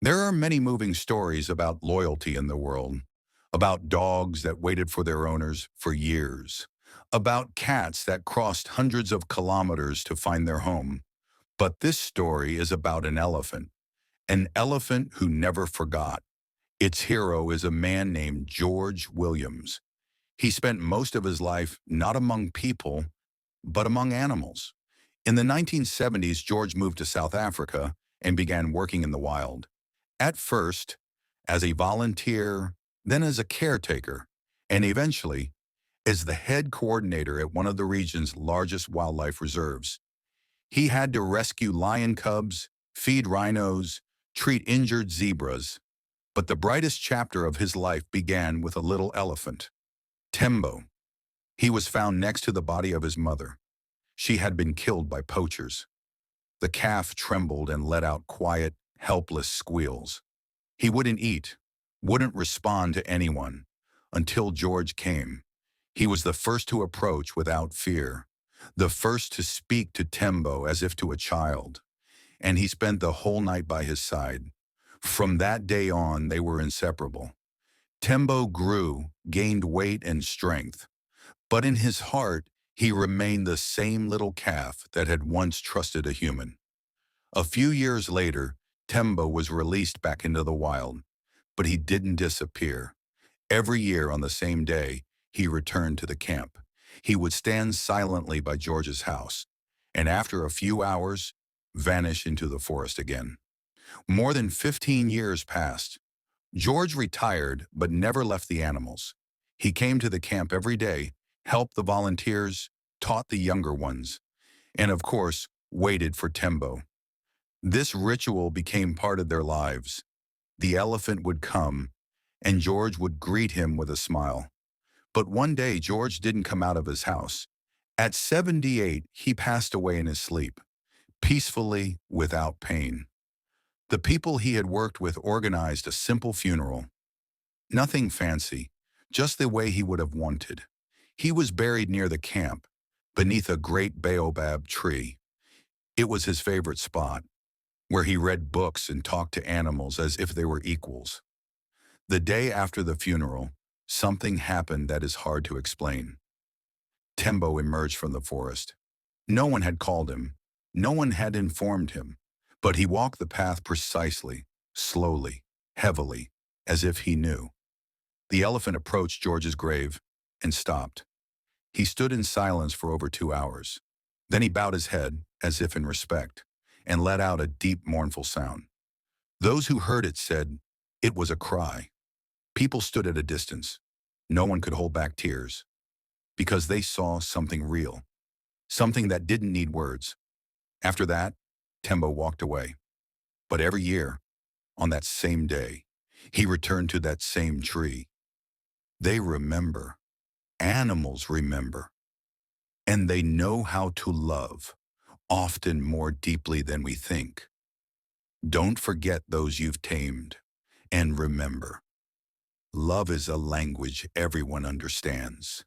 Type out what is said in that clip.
There are many moving stories about loyalty in the world, about dogs that waited for their owners for years, about cats that crossed hundreds of kilometers to find their home. But this story is about an elephant who never forgot. Its hero is a man named George Williams. He spent most of his life not among people, but among animals. In the 1970s, George moved to South Africa and began working in the wild. At first, as a volunteer, then as a caretaker, and eventually as the head coordinator at one of the region's largest wildlife reserves. He had to rescue lion cubs, feed rhinos, treat injured zebras. But the brightest chapter of his life began with a little elephant, Tembo. He was found next to the body of his mother. She had been killed by poachers. The calf trembled and let out quiet, helpless squeals. He wouldn't eat, wouldn't respond to anyone, until George came. He was the first to approach without fear, the first to speak to Tembo as if to a child, and he spent the whole night by his side. From that day on, they were inseparable. Tembo grew, gained weight and strength, but in his heart, he remained the same little calf that had once trusted a human. A few years later, Tembo was released back into the wild, but he didn't disappear. Every year on the same day, he returned to the camp. He would stand silently by George's house, and after a few hours, vanish into the forest again. More than 15 years passed. George retired but never left the animals. He came to the camp every day, helped the volunteers, taught the younger ones, and of course, waited for Tembo. This ritual became part of their lives. The elephant would come, and George would greet him with a smile. But one day, George didn't come out of his house. At 78, he passed away in his sleep, peacefully, without pain. The people he had worked with organized a simple funeral. Nothing fancy, just the way he would have wanted. He was buried near the camp, beneath a great baobab tree. It was his favorite spot, where he read books and talked to animals as if they were equals. The day after the funeral, something happened that is hard to explain. Tembo emerged from the forest. No one had called him. No one had informed him. But he walked the path precisely, slowly, heavily, as if he knew. The elephant approached George's grave and stopped. He stood in silence for over 2 hours. Then he bowed his head, as if in respect, and let out a deep, mournful sound. Those who heard it said it was a cry. People stood at a distance. No one could hold back tears, because they saw something real, something that didn't need words. After that, Tembo walked away. But every year, on that same day, he returned to that same tree. They remember. Animals remember. And they know how to love, often more deeply than we think. Don't forget those you've tamed. And remember, love is a language everyone understands.